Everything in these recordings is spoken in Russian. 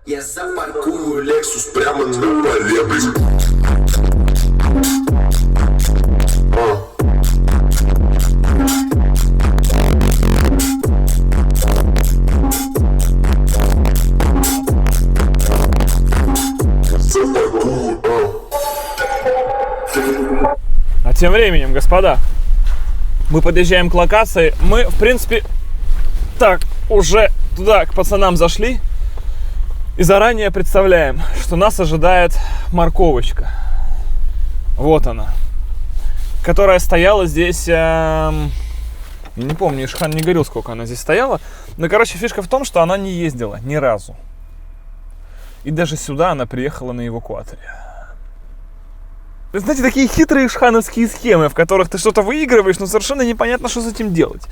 Я запаркую Lexus прямо на поле. А тем временем, господа, мы подъезжаем к локации. Мы, в принципе, так, уже туда к пацанам зашли. И заранее представляем, что нас ожидает морковочка. Вот она. Которая стояла здесь... Я не помню, Ишхан не говорил, сколько она здесь стояла. Но, короче, фишка в том, что она не ездила ни разу. И даже сюда она приехала на эвакуаторе. Знаете, такие хитрые ишхановские схемы, в которых ты что-то выигрываешь, но совершенно непонятно, что с этим делать.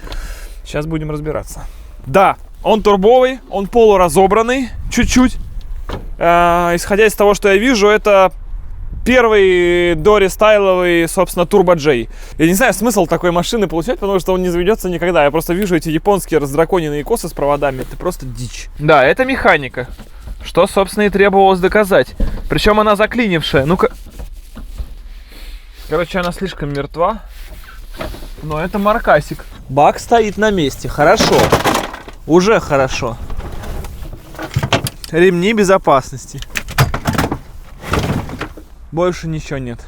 Сейчас будем разбираться. Да, он турбовый, он полуразобранный, чуть-чуть. Исходя из того, что я вижу, это первый дорестайловый, собственно, Turbo J. Я не знаю, смысл такой машины получать, потому что он не заведется никогда. Я просто вижу эти японские раздраконенные косы с проводами. Это просто дичь. Да, это механика. Что, собственно, и требовалось доказать. Причем она заклинившая. Ну-ка. Короче, она слишком мертва. Но это маркасик. Бак стоит на месте. Хорошо. Уже хорошо. Ремни безопасности. Больше ничего нет.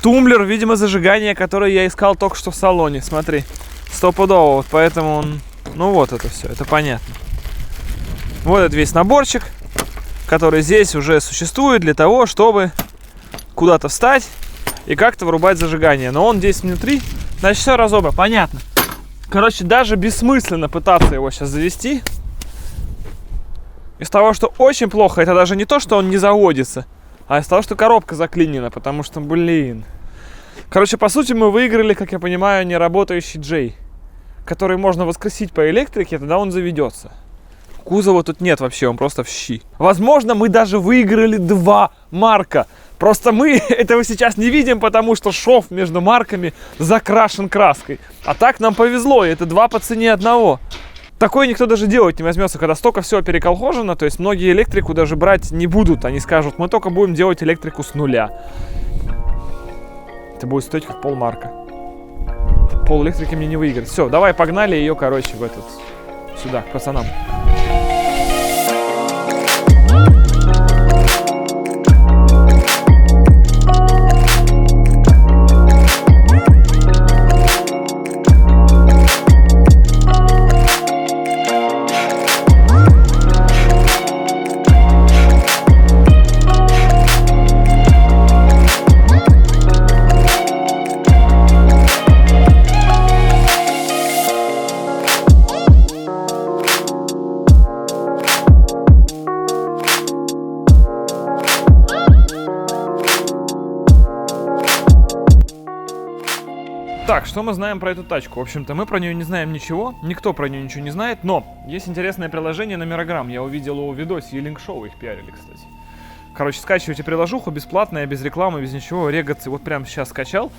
Тумблер, видимо, зажигание, которое я искал только что в салоне. Смотри. Стопудово. Вот поэтому он... Ну вот это все. Это понятно. Вот этот весь наборчик, который здесь уже существует для того, чтобы куда-то встать и как-то вырубать зажигание. Но он здесь внутри, значит, все разобрано. Понятно. Короче, даже бессмысленно пытаться его сейчас завести. Из того, что очень плохо, это даже не то, что он не заводится, а из того, что коробка заклинена, потому что, блин. Короче, по сути, мы выиграли, как я понимаю, неработающий Джей, который можно воскресить по электрике, тогда он заведется. Кузова тут нет вообще, он просто в щи. Возможно, мы даже выиграли 2 марка. Просто мы этого сейчас не видим, потому что шов между марками закрашен краской. А так нам повезло, и это 2 по цене 1. Такое никто даже делать не возьмется, когда столько всего переколхожено. То есть многие электрику даже брать не будут. Они скажут, мы только будем делать электрику с нуля. Это будет стоить как полмарка. Пол электрики мне не выиграть. Все, давай погнали ее, короче, в этот... Сюда, к пацанам. Так, что мы знаем про эту тачку? В общем-то, мы про нее не знаем ничего, никто про нее ничего не знает, но есть интересное приложение Номерограмм. Я увидел его в видосе, и Link Show их пиарили, кстати. Короче, скачивайте приложуху, бесплатная, без рекламы, без ничего, регаться. Вот прямо сейчас скачал.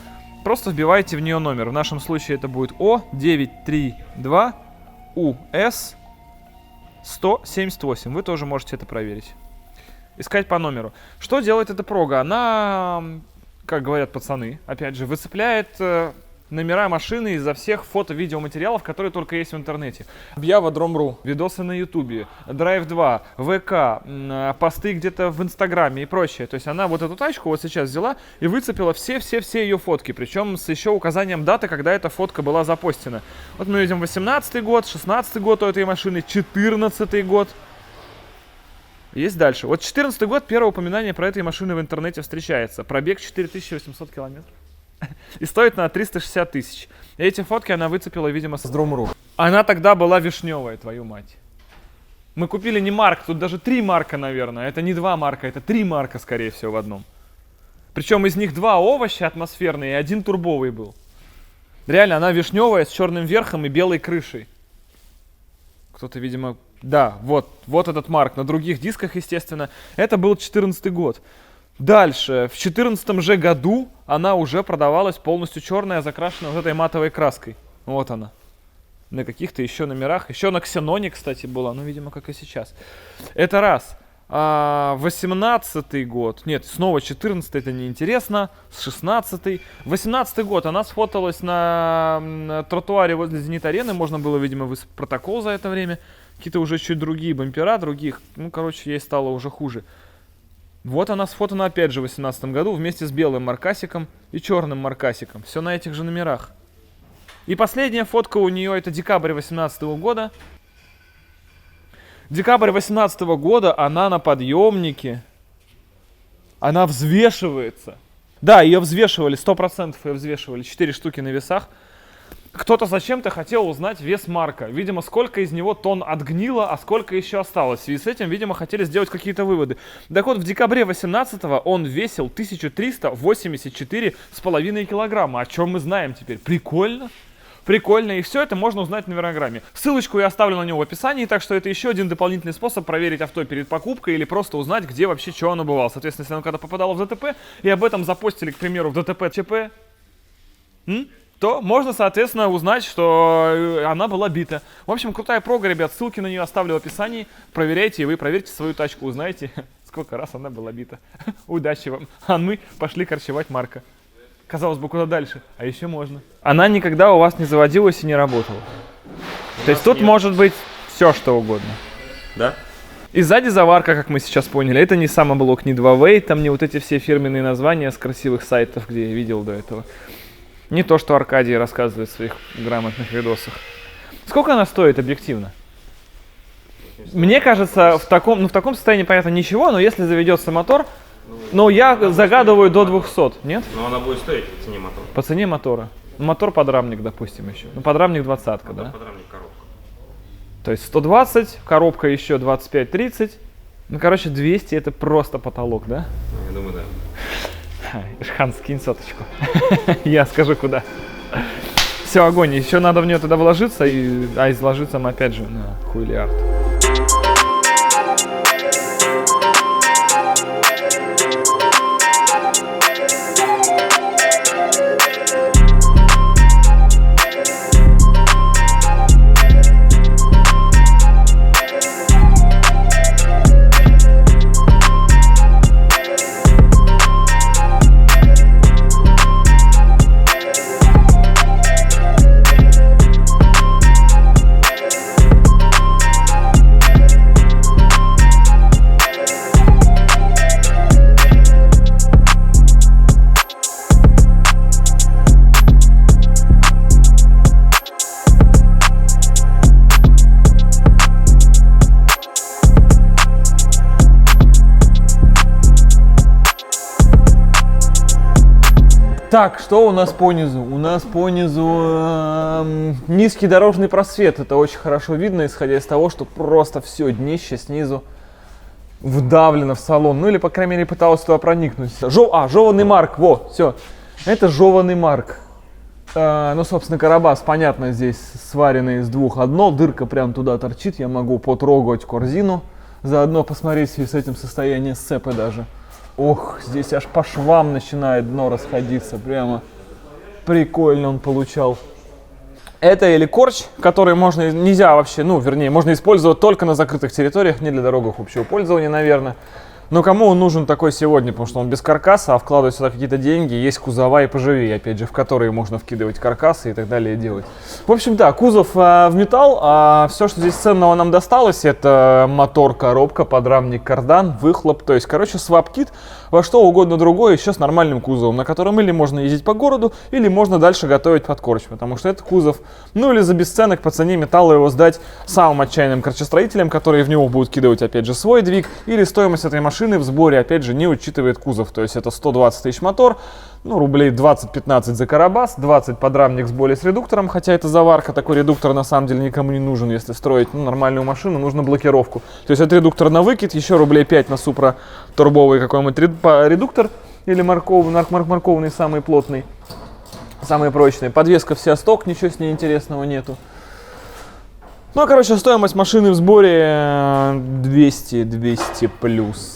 Просто вбивайте в нее номер. В нашем случае это будет О932US178. Вы тоже можете это проверить. Искать по номеру. Что делает эта прога? Она, как говорят пацаны, опять же, выцепляет... номера машины изо всех фото-видеоматериалов, которые только есть в интернете. Объява Drom.ru, видосы на ютубе, Drive 2, ВК, посты где-то в инстаграме и прочее. То есть она вот эту тачку вот сейчас взяла и выцепила все ее фотки. Причем с еще указанием даты, когда эта фотка была запостена. Вот мы видим 18-й год, 16-й год у этой машины, 14-й год. Есть дальше. Вот 14-й год, первое упоминание про этой машины в интернете встречается. Пробег 4800 километров. И стоит на 360 тысяч. И эти фотки она выцепила, видимо, с Drom.ru. Она тогда была вишневая, твою мать. Мы купили не марк, тут даже 3 марка, наверное. Это не 2 марка, это 3 марка, скорее всего, в одном. Причем из них 2 овоща атмосферные и 1 турбовый был. Реально, она вишневая с черным верхом и белой крышей. Кто-то, видимо... Да, вот этот марк. На других дисках, естественно. Это был 14-й год. Дальше, в 14 же году она уже продавалась полностью черная, закрашенная вот этой матовой краской. Вот она. на каких-то еще номерах. Еще на Ксеноне, кстати, была, ну, видимо, как и сейчас. Это раз. 18-й год, нет, снова 14-й, это неинтересно, с 16-й. 18-й год она сфоталась на тротуаре возле Зенит-арены, можно было, видимо, выписать протокол за это время. Какие-то уже чуть другие бампера, других, ну, короче, ей стало уже хуже. Вот она сфотана опять же в 18 году вместе с белым маркасиком и черным маркасиком. Все на этих же номерах. И последняя фотка у нее это декабрь 18 года. Декабрь 18 года она на подъемнике. Она взвешивается. Да, ее взвешивали, 100% ее взвешивали. 4 штуки на весах. Кто-то зачем-то хотел узнать вес Марка. Видимо, сколько из него тонн отгнило, а сколько еще осталось. В связи с этим, видимо, хотели сделать какие-то выводы. Так вот, в декабре 18-го он весил 1384,5 килограмма. О чем мы знаем теперь? Прикольно. Прикольно, и все это можно узнать в номерограмме. Ссылочку я оставлю на него в описании, так что это еще один дополнительный способ проверить авто перед покупкой или просто узнать, где вообще что оно бывало. Соответственно, если оно когда попадало в ДТП, и об этом запостили, к примеру, в ДТП ЧП, то можно, соответственно, узнать, что она была бита. В общем, крутая прога, ребят, ссылки на нее оставлю в описании. Проверяйте, и вы проверьте свою тачку, узнаете, сколько раз она была бита. Удачи вам. А мы пошли корчевать Марка. Казалось бы, куда дальше? А еще можно. Она никогда у вас не заводилась и не работала. То есть тут может быть все, что угодно. Да? И сзади заварка, как мы сейчас поняли. Это не самоблок, не 2Way, там не вот эти все фирменные названия с красивых сайтов, где я видел до этого. Не то, что Аркадий рассказывает в своих грамотных видосах. Сколько она стоит объективно? Мне кажется, в таком состоянии, понятно, ничего, но если заведется мотор, ну, я загадываю до 200, нет? Но она будет стоить по цене мотора. По цене мотора. Мотор-подрамник, допустим, еще. Ну, подрамник 20-ка, да? Подрамник коробка. То есть 120, коробка еще 25-30. Ну, короче, 200 это просто потолок, да? Ну, я думаю, да. Ишхан, скинь соточку. Я скажу, куда. Все, огонь. Еще надо в нее туда вложиться, а изложиться мы опять же на хуйлиард. Так, что у нас по низу? У нас по низу низкий дорожный просвет. Это очень хорошо видно, исходя из того, что просто все днище снизу вдавлено в салон. Ну или, по крайней мере, пыталась туда проникнуть. Жеванный Марк, во, все. Это жеванный Марк. Ну, собственно, карабас, понятно, здесь сваренный из двух. Одно, дырка прям туда торчит, я могу потрогать корзину. Заодно посмотреть с этим состояние сцепы даже. Ох, здесь аж по швам начинает дно расходиться, прямо прикольно он получал. Это или корч, который нельзя вообще, можно использовать только на закрытых территориях, не для дорог общего пользования, наверное. Но кому он нужен такой сегодня, потому что он без каркаса, а вкладывать сюда какие-то деньги, есть кузова и поживее, опять же, в которые можно вкидывать каркасы и так далее делать. В общем, да, кузов в металл, а все, что здесь ценного нам досталось, это мотор, коробка, подрамник, кардан, выхлоп, то есть, короче, свап-кит во что угодно другое, еще с нормальным кузовом, на котором или можно ездить по городу, или можно дальше готовить под корч, потому что это кузов, или за бесценок по цене металла его сдать самым отчаянным корчестроителям, которые в него будут кидывать, опять же, свой двиг, или стоимость этой машины в сборе, опять же, не учитывает кузов, то есть это 120 тысяч мотор, рублей 20-15 за карабас, 20 подрамник с более с редуктором, хотя это заварка, такой редуктор на самом деле никому не нужен, если строить нормальную машину, нужно блокировку. То есть это редуктор на выкид, еще рублей 5 на супра-турбовый какой-нибудь редуктор, или морковный, самый плотный, самый прочный. Подвеска вся сток, ничего с ней интересного нету. Стоимость машины в сборе 200 плюс.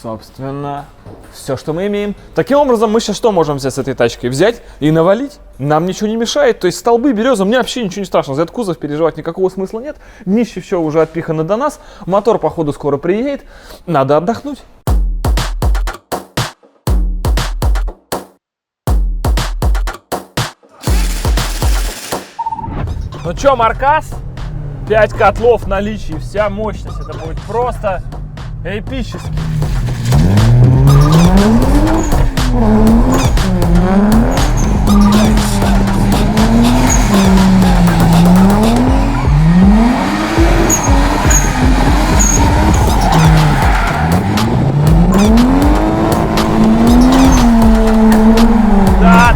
собственно, все, что мы имеем. Таким образом, мы сейчас что можем взять с этой тачкой? Взять и навалить? Нам ничего не мешает. То есть столбы, березы, мне вообще ничего не страшно. За этот кузов переживать никакого смысла нет. Днище все уже отпихано до нас. Мотор, походу, скоро приедет. Надо отдохнуть. Ну чё, Маркас? 5 котлов в наличии, вся мощность. Это будет просто эпически.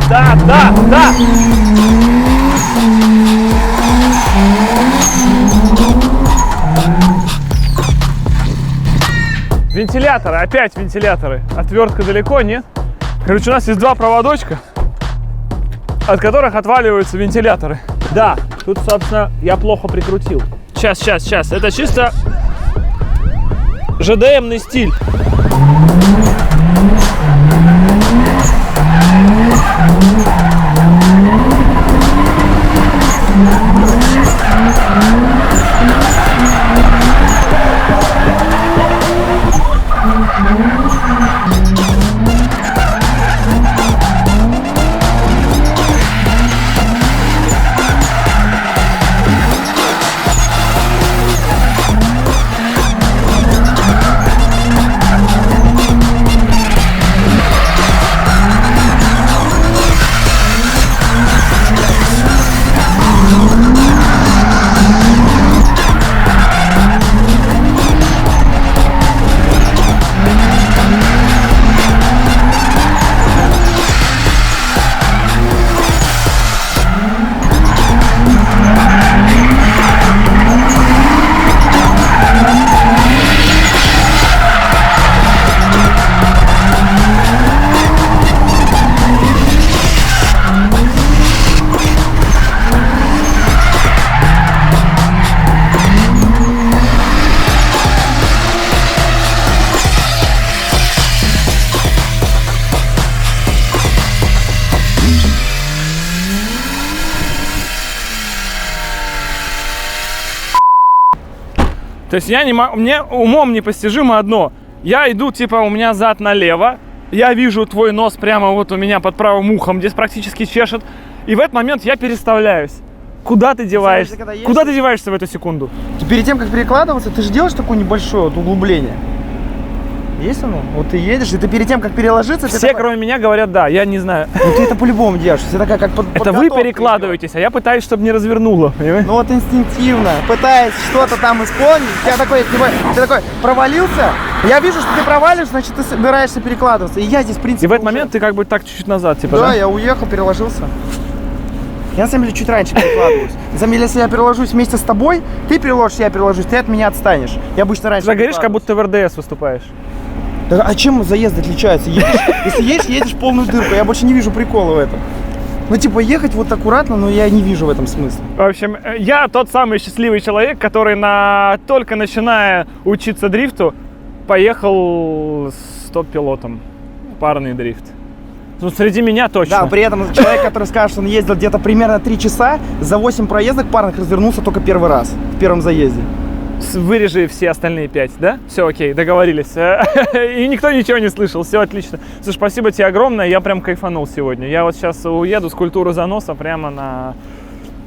Да! Вентиляторы, опять вентиляторы. Отвертка далеко, нет? Короче, у нас есть 2 проводочка, от которых отваливаются вентиляторы. Да, тут, собственно, я плохо прикрутил. Сейчас. Это чисто ЖДМный стиль. То есть я не могу, мне умом непостижимо одно. Я иду, типа, у меня зад налево, я вижу твой нос прямо вот у меня под правым ухом, здесь практически чешет, и в этот момент я переставляюсь. Куда ты деваешься? Куда ты деваешься в эту секунду? Перед тем, как перекладываться, ты же делаешь такое небольшое вот углубление. Есть оно? Вот ты едешь, и ты перед тем, как переложиться... Все, кроме меня, говорят да, я не знаю. Ну ты это по-любому делаешь, это такая как Это вы перекладываетесь, а я пытаюсь, чтобы не развернуло, понимаешь? Ну вот инстинктивно, пытаясь что-то там исполнить, я такой, ты такой провалился, я вижу, что ты провалишь, значит ты собираешься перекладываться, и я здесь в принципе... И в этот момент ты как бы так чуть-чуть назад, типа, да? Я уехал, переложился. Я на самом деле чуть раньше перекладываюсь. На самом деле, если я переложусь вместе с тобой, ты переложишься, я переложусь, ты от меня отстанешь. Я обычно раньше... Ты говоришь, как будто в РДС выступаешь. Да, а чем заезды отличаются? Если едешь в полную дырку, я больше не вижу прикола в этом. Ну, типа, ехать вот аккуратно, но я не вишу в этом смысла. В общем, я тот самый счастливый человек, который только начиная учиться дрифту, поехал с топ-пилотом в парный дрифт. Ну, среди меня точно. Да, при этом человек, который скажет, что он ездил где-то примерно 3 часа, за 8 проездок парных развернулся только первый раз, в первом заезде. Вырежи все остальные 5, да? Все, окей, договорились. И никто ничего не слышал, все отлично. Слушай, спасибо тебе огромное, я прям кайфанул сегодня. Я вот сейчас уеду с культуры заноса прямо на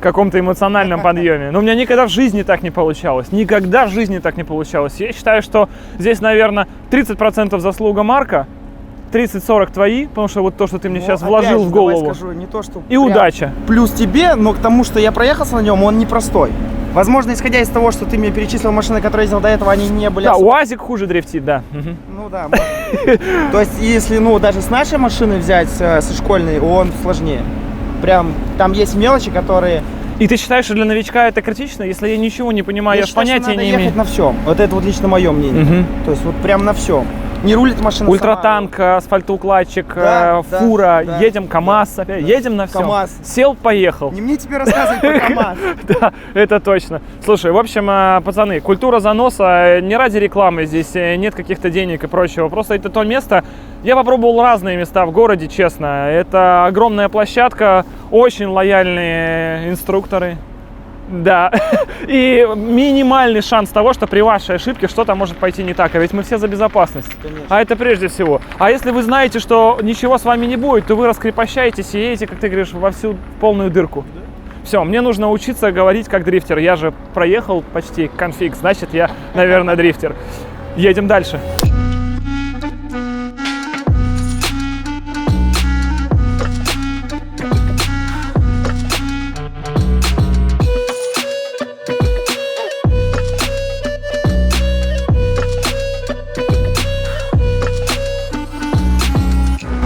каком-то эмоциональном подъеме. Но у меня никогда в жизни так не получалось. Никогда в жизни так не получалось. Я считаю, что здесь, наверное, 30% заслуга Марка, 30-40 твои, потому что вот то, что ты мне сейчас вложил в голову. Давай скажу, не то, что и удача. Плюс тебе, но к тому, что я проехался на нем, он непростой. Возможно, исходя из того, что ты мне перечислил машины, которые ездил до этого, они не были... Да, УАЗик хуже дрифтит, да. Ну да. То есть, если, даже с нашей машины взять, со школьной, он сложнее. Прям, там есть мелочи, которые... И ты считаешь, что для новичка это критично? Если я ничего не понимаю, я считаю, понятия что надо не ехать имею. на всем. Вот это вот лично мое мнение. То есть, вот прям на всем. Не рулит машина Ультратанк, асфальтоукладчик, Да, да, фура, да, едем КамАЗ, опять, едем на все. КамАЗ. Сел, поехал. сама. Не мне тебе рассказывать про КамАЗ. Да, это точно. Слушай, в общем, пацаны, культура заноса не ради рекламы, здесь нет каких-то денег и прочего. Просто это то место. Я попробовал разные места в городе, честно. Это огромная площадка, очень лояльные инструкторы. Да, и минимальный шанс того, что при вашей ошибке что-то может пойти не так, а ведь мы все за безопасность. Конечно. А это прежде всего. А если вы знаете, что ничего с вами не будет, то вы раскрепощаетесь и едете, как ты говоришь, во всю полную дырку. Все, мне нужно учиться говорить как дрифтер. Я же проехал почти конфиг, значит, я, наверное, дрифтер. Едем дальше.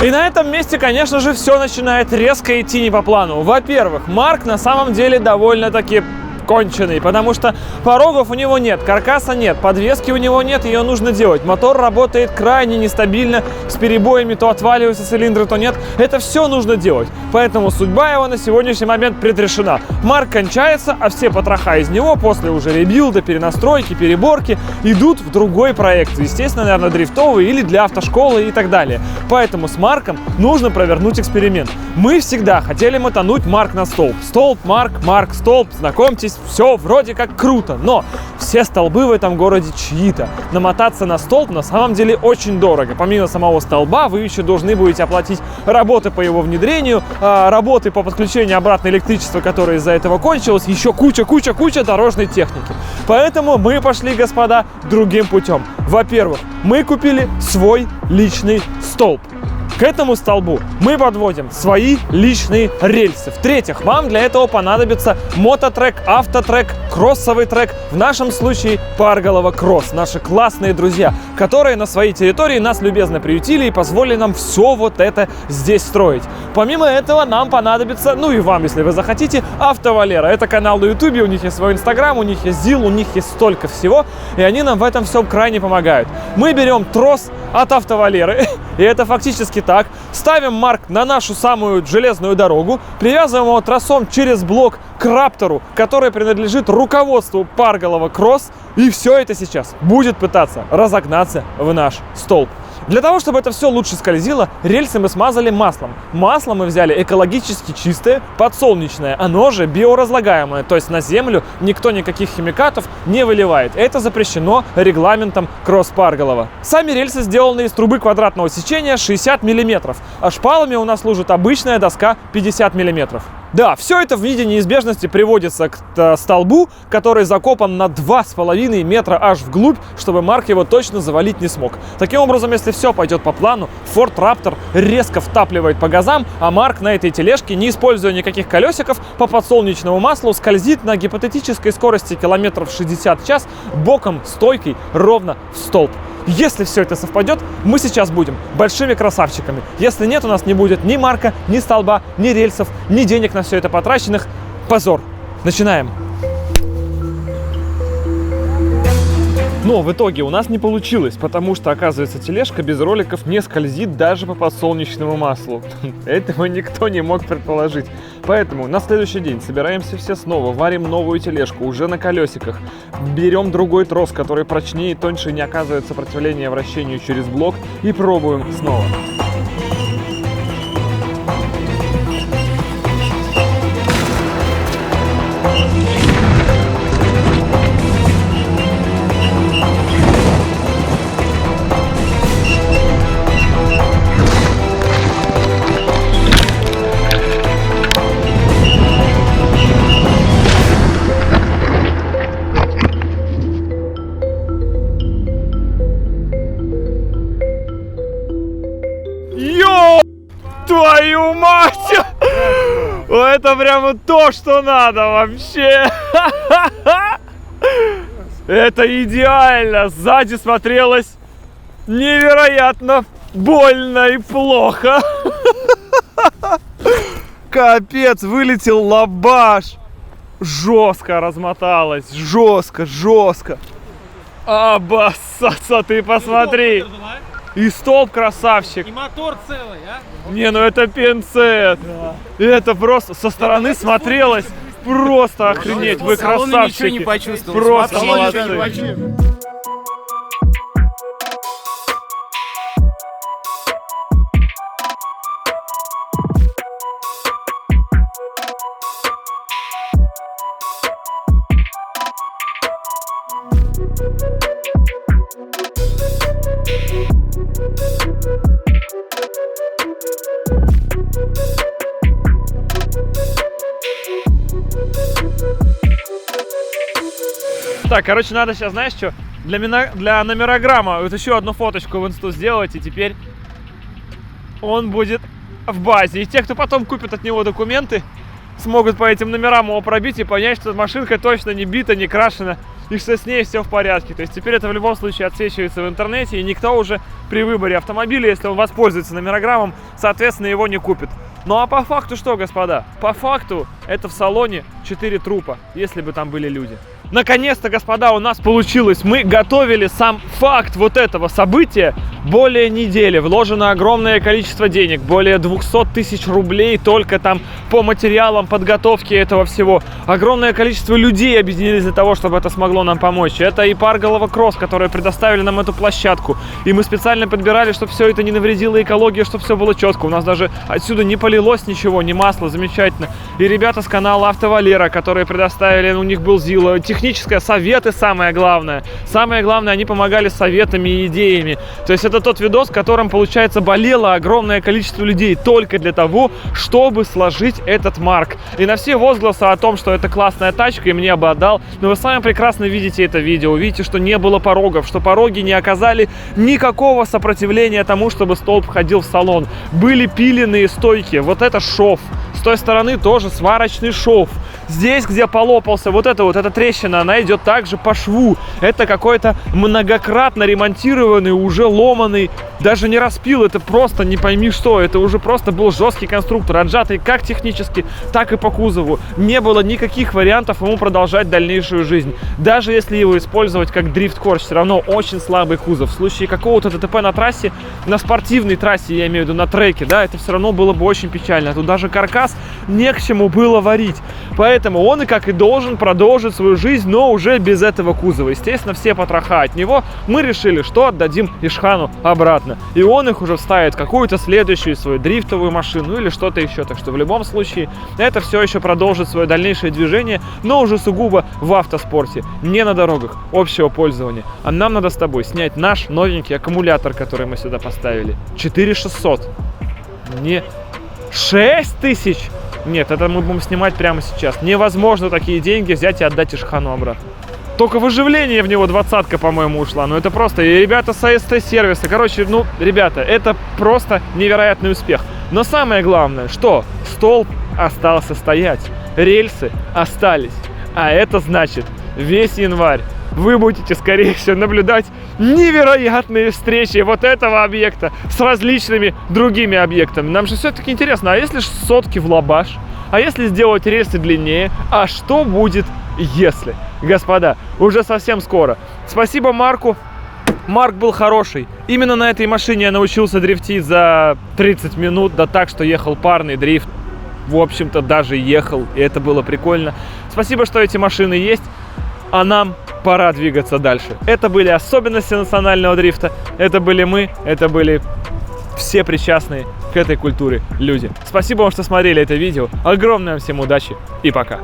И на этом месте, конечно же, все начинает резко идти не по плану. Во-первых, Марк на самом деле довольно-таки конченый, потому что порогов у него нет, каркаса нет, подвески у него нет, ее нужно делать. Мотор работает крайне нестабильно, с перебоями, то отваливаются цилиндры, то нет. Это все нужно делать. Поэтому судьба его на сегодняшний момент предрешена. Марк кончается, а все потроха из него после уже ребилда, перенастройки, переборки идут в другой проект. Естественно, наверное, дрифтовый или для автошколы и так далее. Поэтому с Марком нужно провернуть эксперимент. Мы всегда хотели мотануть Марк на столб. Столб, Марк, столб, знакомьтесь, все вроде как круто, но все столбы в этом городе чьи-то. Намотаться на столб на самом деле очень дорого. Помимо самого столба вы еще должны будете оплатить работы по его внедрению, работы по подключению обратно электричества, которое из-за этого кончилось, еще куча дорожной техники. Поэтому мы пошли, господа, другим путем. Во-первых, мы купили свой личный столб. К этому столбу мы подводим свои личные рельсы. В-третьих, вам для этого понадобится мототрек, автотрек, кроссовый трек. В нашем случае Парголова Кросс. Наши классные друзья, которые на своей территории нас любезно приютили и позволили нам все вот это здесь строить. Помимо этого нам понадобится, ну и вам, если вы захотите, Автовалера. Это канал на ютубе, у них есть свой инстаграм, у них есть ЗИЛ, у них есть столько всего. И они нам в этом всем крайне помогают. Мы берем трос от Автовалеры, и это фактически так. Ставим Марк на нашу самую железную дорогу, привязываем его тросом через блок к Раптору, который принадлежит руководству Парголова Кросс, и все это сейчас будет пытаться разогнаться в наш столб. Для того, чтобы это все лучше скользило, рельсы мы смазали маслом. Масло мы взяли экологически чистое, подсолнечное, оно же биоразлагаемое, то есть на землю никто никаких химикатов не выливает. Это запрещено регламентом Кросс Парголова. Сами рельсы сделаны из трубы квадратного сечения 60 мм, а шпалами у нас служит обычная доска 50 мм. Да, все это в виде неизбежности приводится к столбу, который закопан на 2,5 метра аж вглубь, чтобы Марк его точно завалить не смог. Таким образом, если все пойдет по плану, Ford Raptor резко втапливает по газам, а Марк на этой тележке, не используя никаких колесиков, по подсолнечному маслу скользит на гипотетической скорости километров 60 в час боком стойкой ровно в столб. Если все это совпадет, мы сейчас будем большими красавчиками. Если нет, у нас не будет ни Марка, ни столба, ни рельсов, ни денег на все это потраченных. Позор. Начинаем. Но в итоге у нас не получилось, потому что, оказывается, тележка без роликов не скользит даже по подсолнечному маслу. Этого никто не мог предположить. Поэтому на следующий день собираемся все снова, варим новую тележку уже на колесиках, берем другой трос, который прочнее и тоньше, не оказывает сопротивления вращению через блок, и пробуем снова. Твою мать! Это прямо то, что надо вообще! Это идеально! Сзади смотрелось невероятно больно и плохо! Капец, вылетел лабаш! Жестко размоталось, жестко! Обоссаться, ты посмотри! И столб красавчик. И мотор целый, а? Не, ну это пинцет. Это просто со стороны смотрелось просто охренеть. Вы красавчики. Ничего не почувствовал. Просто Вообще молодцы. ничего не почувствовал. Так, короче, надо сейчас, знаешь что, для номерограмма вот еще одну фоточку в инсту сделать, и теперь он будет в базе. И те, кто потом купит от него документы, смогут по этим номерам его пробить и понять, что машинка точно не бита, не крашена, и что с ней все в порядке. То есть теперь это в любом случае отсвечивается в интернете, и никто уже при выборе автомобиля, если он воспользуется номерограммом, соответственно, его не купит. Ну а по факту что, господа? По факту это в салоне 4 трупа, если бы там были люди. Наконец-то, господа, у нас получилось. Мы готовили сам факт вот этого события более недели. Вложено огромное количество денег, более 200 тысяч рублей только там по материалам подготовки этого всего. Огромное количество людей объединились для того, чтобы это смогло нам помочь. Это и Парголова Кросс, которые предоставили нам эту площадку. И мы специально подбирали, чтобы все это не навредило экологии, чтобы все было четко. У нас даже отсюда не полилось ничего, ни масла, замечательно. И ребята с канала Автовалера, которые предоставили, у них был ЗИЛ, техническое, советы самое главное. Самое главное, они помогали советами и идеями. То есть это тот видос, в котором, получается, болело огромное количество людей только для того, чтобы сложить этот марк. И на все возгласы о том, что это классная тачка и мне бы отдал, но вы сами прекрасно видите это видео, видите, что не было порогов, что пороги не оказали никакого сопротивления тому, чтобы столб входил в салон. Были пиленные стойки, вот это шов. С той стороны тоже сварочный шов. Здесь, где полопался, вот эта трещина, она идет также по шву. Это какой-то многократно ремонтированный, уже ломаный, даже не распил, это просто не пойми что. Это уже просто был жесткий конструктор, отжатый как технически, так и по кузову. Не было никаких вариантов ему продолжать дальнейшую жизнь. Даже если его использовать как дрифт-корч, все равно очень слабый кузов. В случае какого-то ДТП на трассе, на спортивной трассе, я имею в виду, на треке, да, это все равно было бы очень печально. Тут даже каркас не к чему было варить. Поэтому он и как и должен продолжить свою жизнь, но уже без этого кузова. Естественно, все потроха от него мы решили, что отдадим Ишхану обратно. И он их уже вставит в какую-то следующую свою дрифтовую машину или что-то еще. Так что в любом случае это все еще продолжит свое дальнейшее движение, но уже сугубо в автоспорте, не на дорогах общего пользования. А нам надо с тобой снять наш новенький аккумулятор, который мы сюда поставили. 4600. Не 6000. Нет, это мы будем снимать прямо сейчас. Невозможно такие деньги взять и отдать Ишхану обратно. Только выживление в него 20-ка, по-моему, ушла. Ну это просто. И ребята с АСТ-сервиса. Короче, ну, ребята, это просто невероятный успех. Но самое главное, что столб остался стоять. Рельсы остались. А это значит, весь январь вы будете, скорее всего, наблюдать невероятные встречи вот этого объекта с различными другими объектами. Нам же все-таки интересно, а если сотки в лабаш? А если сделать рельсы длиннее? А что будет, если? Господа, уже совсем скоро. Спасибо Марку. Марк был хороший. Именно на этой машине я научился дрифтить за 30 минут, да так, что ехал парный дрифт. В общем-то, даже ехал, и это было прикольно. Спасибо, что эти машины есть. А нам пора двигаться дальше. Это были особенности национального дрифта. Это были мы, это были все причастные к этой культуре люди. Спасибо вам, что смотрели это видео. Огромное вам всем удачи и пока.